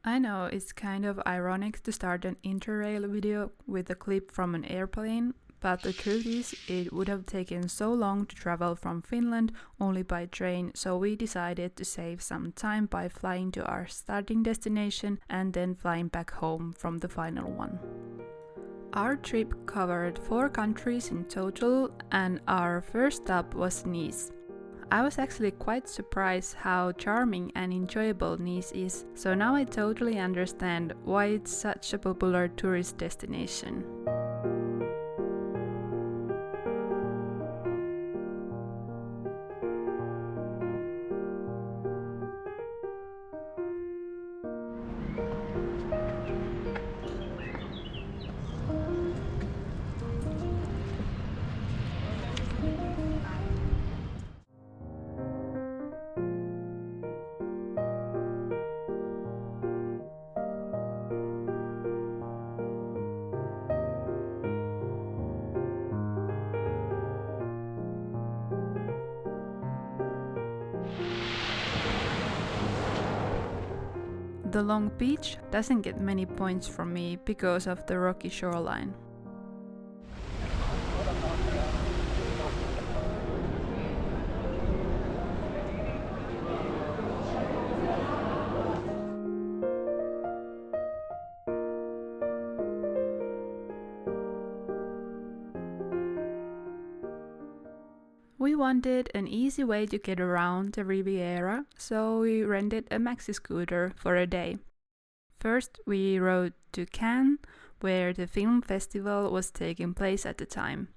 I know it's kind of ironic to start an Interrail video with a clip from an airplane, but the truth is it would have taken so long to travel from Finland only by train, so we decided to save some time by flying to our starting destination and then flying back home from the final one. Our trip covered 4 countries in total, and our first stop was Nice. I was actually quite surprised how charming and enjoyable Nice is, so now I totally understand why it's such a popular tourist destination. The long beach doesn't get many points from me because of the rocky shoreline. We wanted an easy way to get around the Riviera, so we rented a maxi scooter for a day. First, we rode to Cannes, where the film festival was taking place at the time.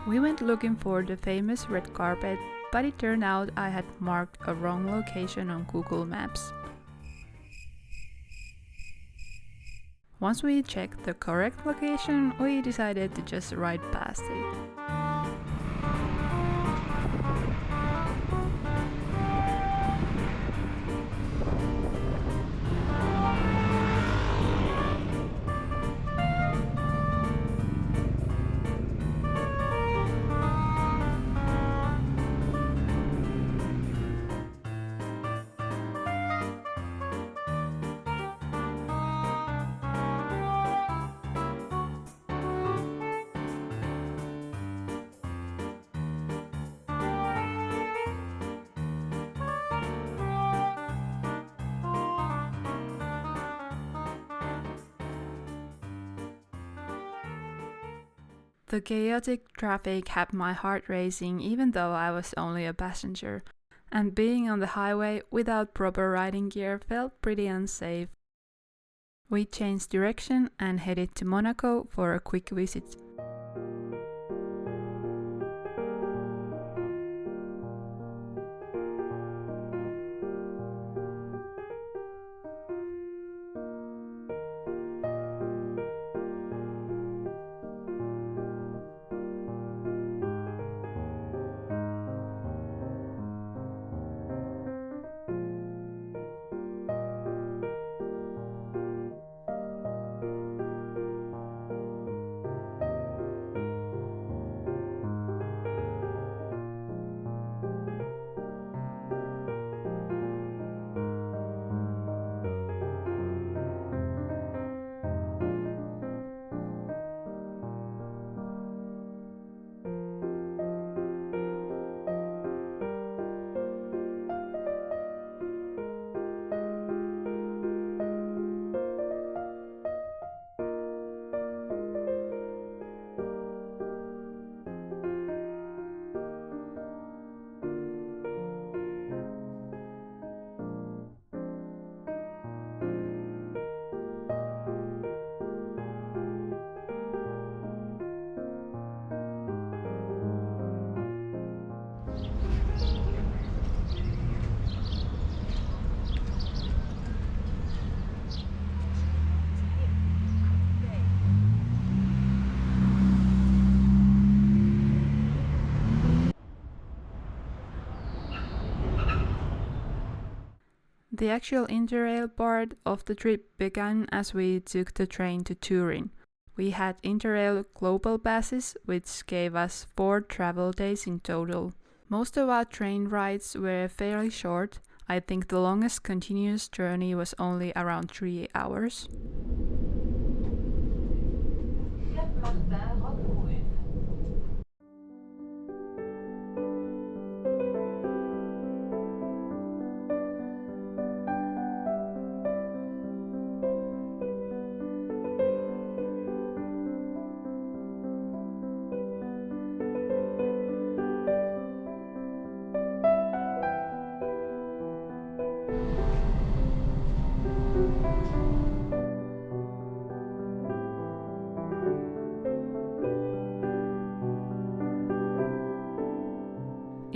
We went looking for the famous red carpet, but it turned out I had marked a wrong location on Google Maps. Once we checked the correct location, we decided to just ride past it. The chaotic traffic had my heart racing even though I was only a passenger, and being on the highway without proper riding gear felt pretty unsafe. We changed direction and headed to Monaco for a quick visit. The actual Interrail part of the trip began as we took the train to Turin. We had Interrail global passes, which gave us 4 travel days in total. Most of our train rides were fairly short. I think the longest continuous journey was only around 3 hours.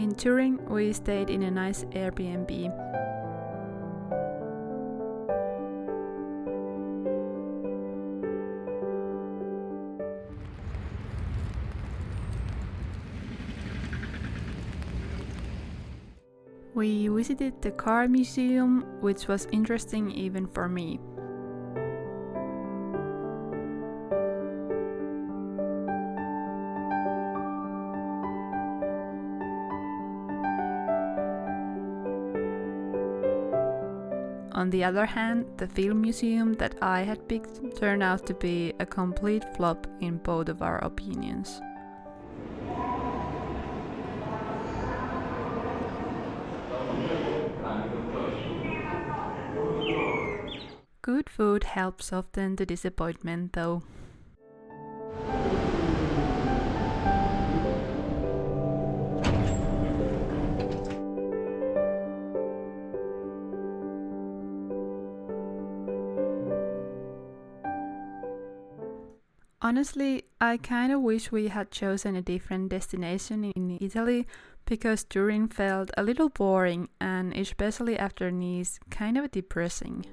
In Turin, we stayed in a nice Airbnb. We visited the car museum, which was interesting even for me. On the other hand, the film museum that I had picked turned out to be a complete flop in both of our opinions. Good food helps soften the disappointment though. Honestly, I kind of wish we had chosen a different destination in Italy because Turin felt a little boring and especially after Nice, kind of depressing.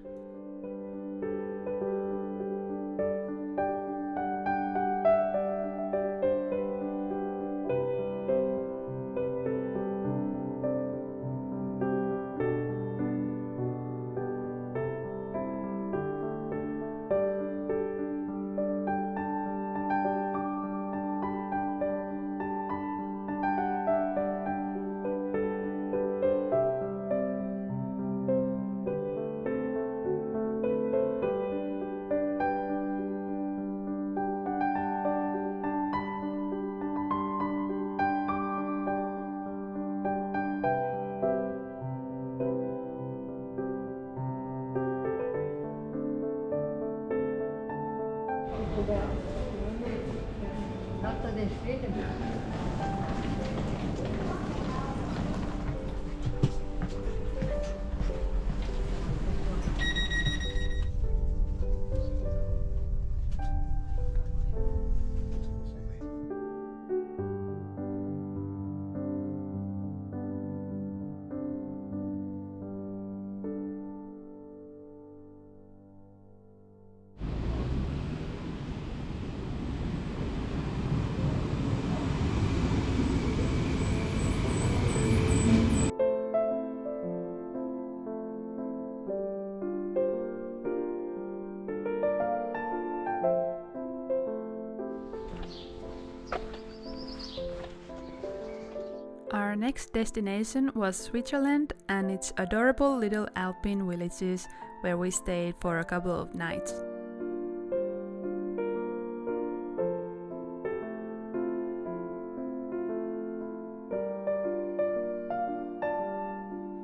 Our next destination was Switzerland and its adorable little Alpine villages where we stayed for a couple of nights.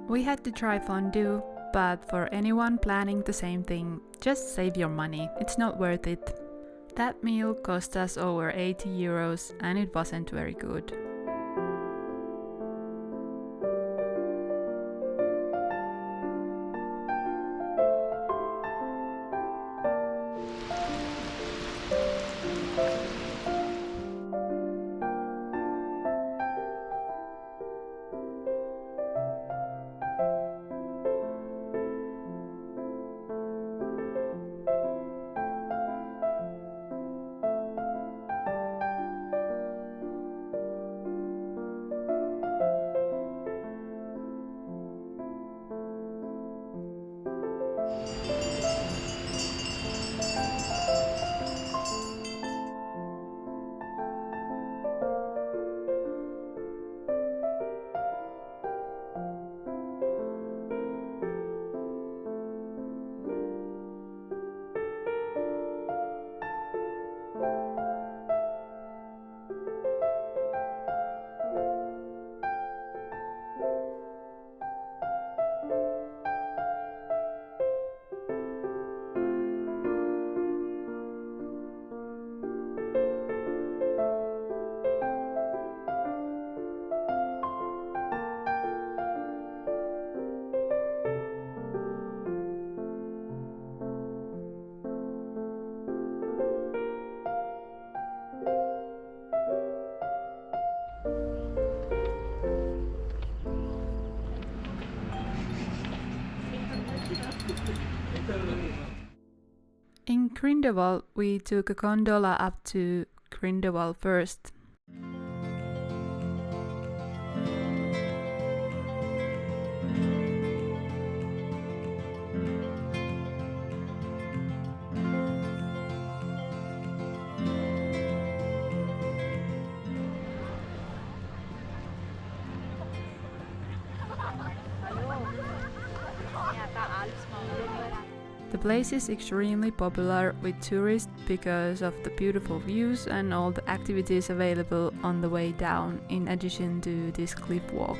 We had to try fondue, but for anyone planning the same thing, just save your money, it's not worth it. That meal cost us over 80 euros and it wasn't very good. In Grindelwald, we took a gondola up to Grindelwald-First. The place is extremely popular with tourists because of the beautiful views and all the activities available on the way down, in addition to this cliff walk.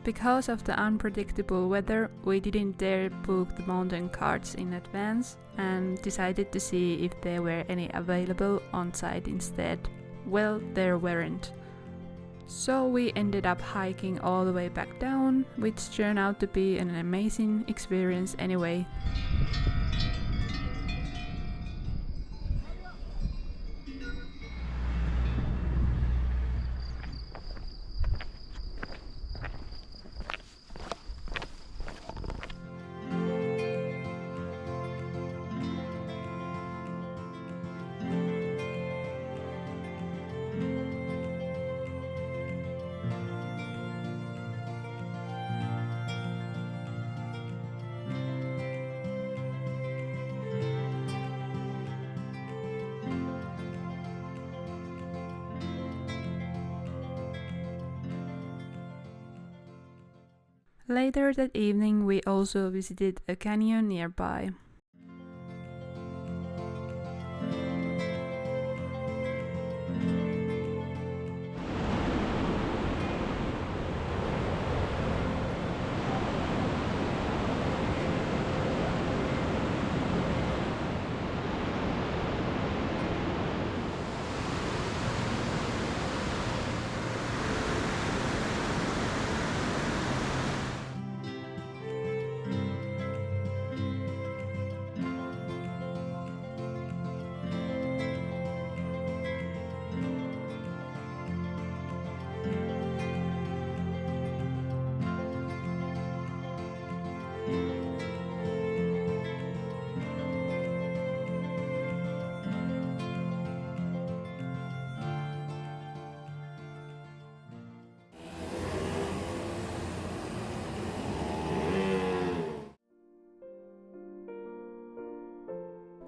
Because of the unpredictable weather, we didn't dare book the mountain carts in advance and decided to see if there were any available on site instead. Well, there weren't. So we ended up hiking all the way back down, which turned out to be an amazing experience anyway. Later that evening, we also visited a canyon nearby.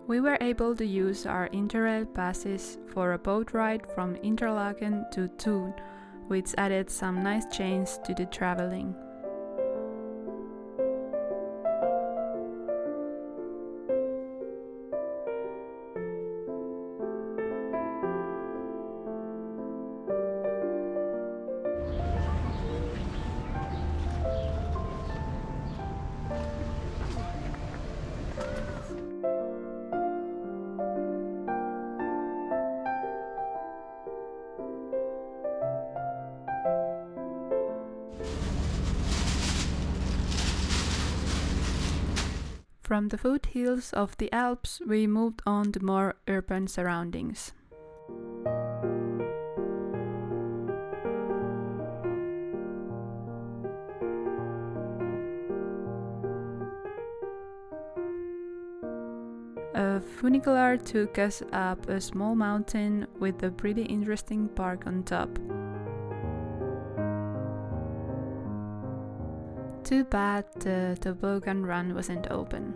We were able to use our Interrail passes for a boat ride from Interlaken to Thun, which added some nice change to the traveling. From the foothills of the Alps, we moved on to more urban surroundings. A funicular took us up a small mountain with a pretty interesting park on top. Too bad the toboggan run wasn't open.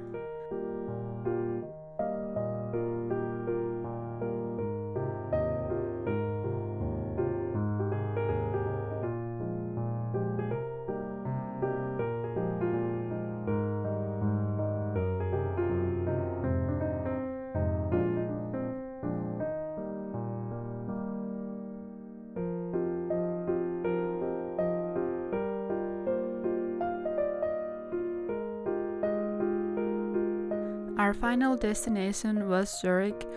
Our final destination was Zurich.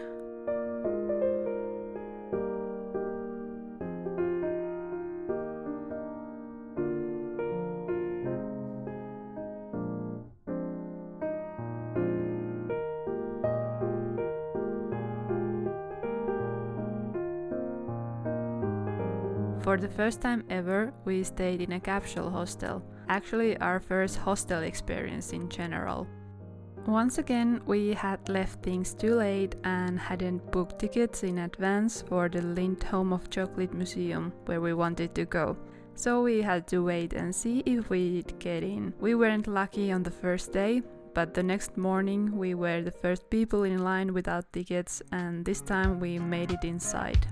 For the first time ever, we stayed in a capsule hostel. Actually, our first hostel experience in general. Once again, we had left things too late and hadn't booked tickets in advance for the Lindt Home of Chocolate Museum where we wanted to go. So we had to wait and see if we'd get in. We weren't lucky on the first day, but the next morning we were the first people in line without tickets, and this time we made it inside.